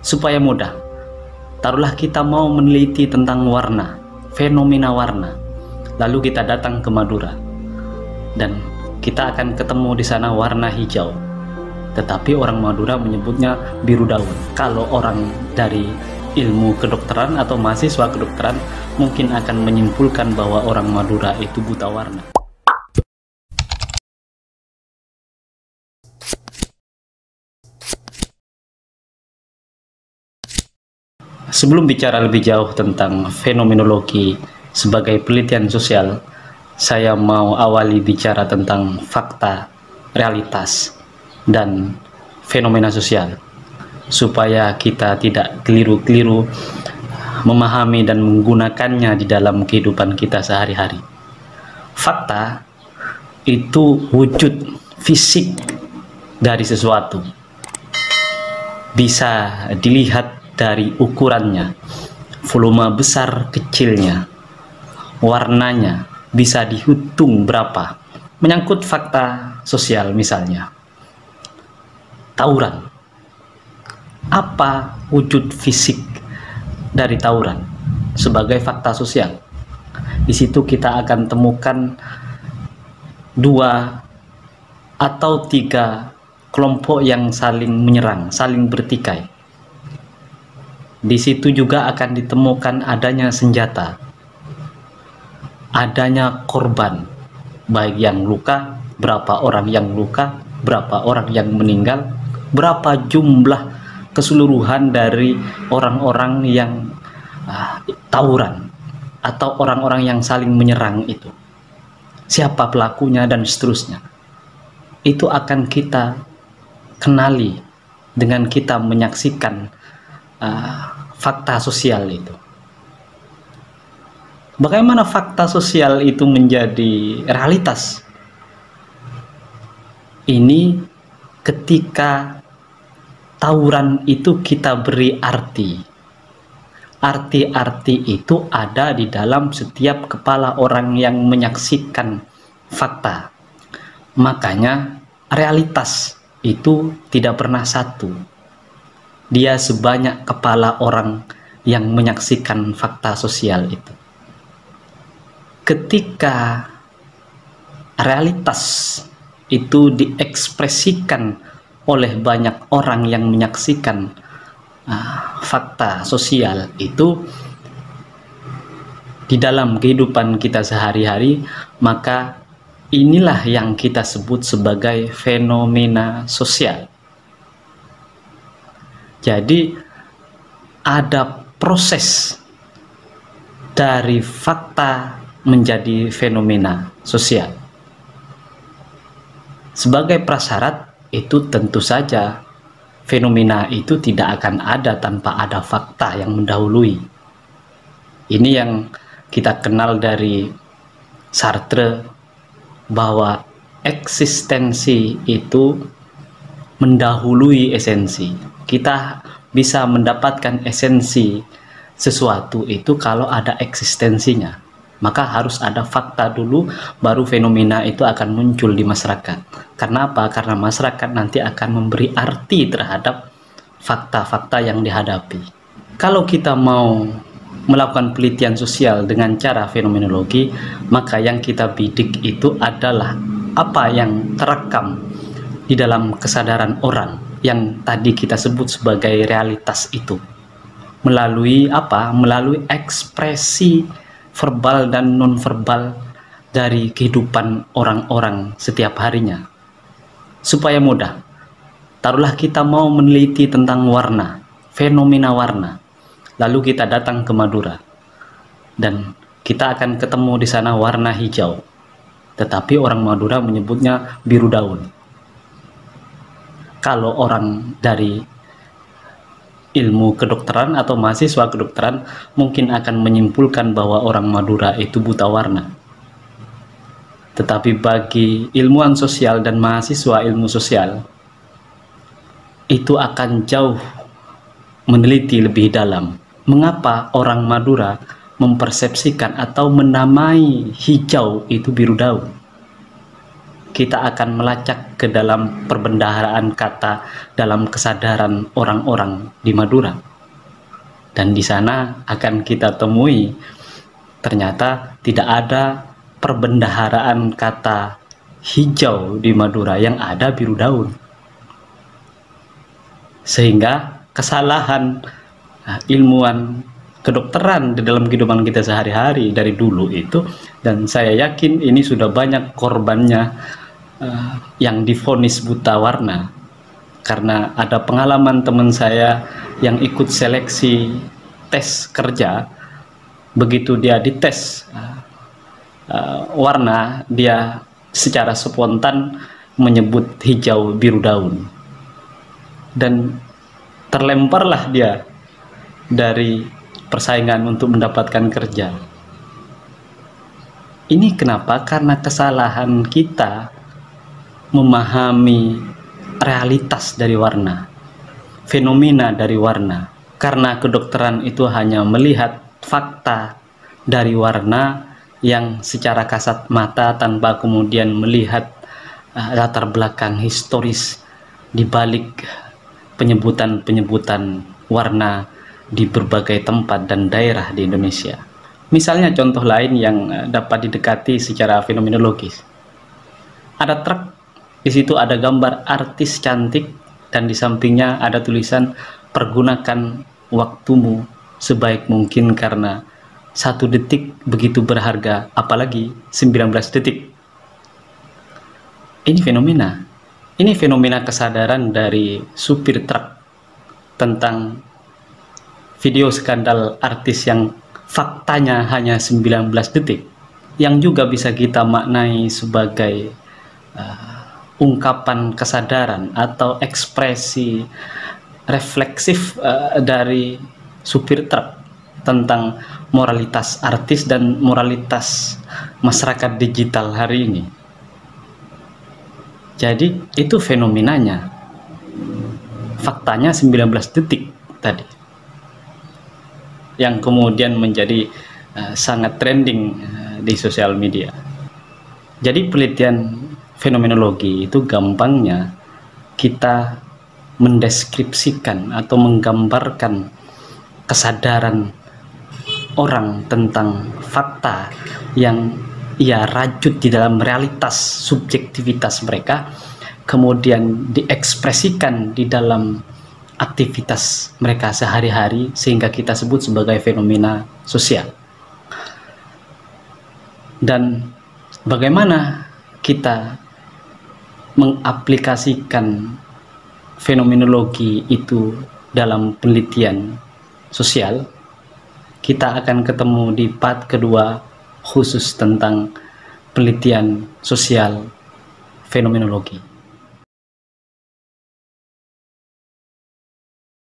Supaya mudah, taruhlah kita mau meneliti tentang warna, fenomena warna, lalu kita datang ke Madura dan kita akan ketemu di sana warna hijau, tetapi orang Madura menyebutnya biru daun. Kalau orang dari ilmu kedokteran atau mahasiswa kedokteran mungkin akan menyimpulkan bahwa orang Madura itu buta warna. Sebelum bicara lebih jauh tentang fenomenologi sebagai penelitian sosial, saya mau awali bicara tentang fakta, realitas, dan fenomena sosial, supaya kita tidak keliru-keliru memahami dan menggunakannya di dalam kehidupan kita sehari-hari. Fakta itu wujud fisik dari sesuatu, bisa dilihat dari ukurannya, volume besar kecilnya, warnanya, bisa dihitung berapa. Menyangkut fakta sosial misalnya, tawuran. Apa wujud fisik dari tawuran sebagai fakta sosial? Di situ kita akan temukan 2 atau 3 kelompok yang saling menyerang, saling bertikai. Di situ juga akan ditemukan adanya senjata, adanya korban, baik yang luka, berapa orang yang luka, berapa orang yang meninggal, berapa jumlah keseluruhan dari orang-orang yang tawuran atau orang-orang yang saling menyerang itu, siapa pelakunya dan seterusnya. Itu akan kita kenali dengan kita menyaksikan fakta sosial itu. Bagaimana fakta sosial itu menjadi realitas? Ini ketika tawuran itu kita beri arti. Arti-arti itu ada di dalam setiap kepala orang yang menyaksikan fakta. Makanya realitas itu tidak pernah satu. Dia sebanyak kepala orang yang menyaksikan fakta sosial itu. Ketika realitas itu diekspresikan oleh banyak orang yang menyaksikan fakta sosial itu di dalam kehidupan kita sehari-hari, maka inilah yang kita sebut sebagai fenomena sosial. Jadi ada proses dari fakta menjadi fenomena sosial. Sebagai prasyarat itu tentu saja fenomena itu tidak akan ada tanpa ada fakta yang mendahului. Ini yang kita kenal dari Sartre, bahwa eksistensi itu mendahului esensi. Kita bisa mendapatkan esensi sesuatu itu kalau ada eksistensinya. Maka harus ada fakta dulu, baru fenomena itu akan muncul di masyarakat. Karena apa? Karena masyarakat nanti akan memberi arti terhadap fakta-fakta yang dihadapi. Kalau kita mau melakukan penelitian sosial dengan cara fenomenologi, maka yang kita bidik itu adalah apa yang terekam di dalam kesadaran orang yang tadi kita sebut sebagai realitas itu. Melalui apa? Melalui ekspresi verbal dan nonverbal dari kehidupan orang-orang setiap harinya. Supaya mudah, taruhlah kita mau meneliti tentang warna, fenomena warna, lalu kita datang ke Madura dan kita akan ketemu di sana warna hijau, tetapi orang Madura menyebutnya biru daun. Kalau orang dari ilmu kedokteran atau mahasiswa kedokteran mungkin akan menyimpulkan bahwa orang Madura itu buta warna. Tetapi bagi ilmuwan sosial dan mahasiswa ilmu sosial, itu akan jauh meneliti lebih dalam. Mengapa orang Madura mempersepsikan atau menamai hijau itu biru daun? kita akan melacak ke dalam perbendaharaan kata dalam kesadaran orang-orang di Madura. Dan di sana akan kita temui ternyata tidak ada perbendaharaan kata hijau di Madura, yang ada biru daun. Sehingga kesalahan ilmuwan kedokteran di dalam kehidupan kita sehari-hari dari dulu itu, dan saya yakin ini sudah banyak korbannya yang divonis buta warna. Karena ada pengalaman teman saya yang ikut seleksi tes kerja, begitu dia dites warna, dia secara spontan menyebut hijau biru daun, dan terlemparlah dia dari persaingan untuk mendapatkan kerja. Ini kenapa? Karena kesalahan kita memahami realitas dari warna, fenomena dari warna. Karena kedokteran itu hanya melihat fakta dari warna yang secara kasat mata tanpa kemudian melihat latar belakang historis di balik penyebutan-penyebutan warna di berbagai tempat dan daerah di Indonesia. Misalnya contoh lain yang dapat didekati secara fenomenologis. Ada truk, di situ ada gambar artis cantik, dan di sampingnya ada tulisan pergunakan waktumu sebaik mungkin karena 1 detik begitu berharga, apalagi 19 detik. Ini fenomena. Ini fenomena kesadaran dari supir truk tentang video skandal artis yang faktanya hanya 19 detik, yang juga bisa kita maknai sebagai ungkapan kesadaran atau ekspresi refleksif dari supir truk tentang moralitas artis dan moralitas masyarakat digital hari ini. Jadi itu fenomenanya. Faktanya 19 detik tadi, yang kemudian menjadi sangat trending di sosial media. Jadi penelitian fenomenologi itu gampangnya kita mendeskripsikan atau menggambarkan kesadaran orang tentang fakta yang ia rajut di dalam realitas subjektivitas mereka, kemudian diekspresikan di dalam aktivitas mereka sehari-hari, sehingga kita sebut sebagai fenomena sosial. Dan bagaimana kita mengaplikasikan fenomenologi itu dalam penelitian sosial, kita akan ketemu di part kedua khusus tentang penelitian sosial fenomenologi.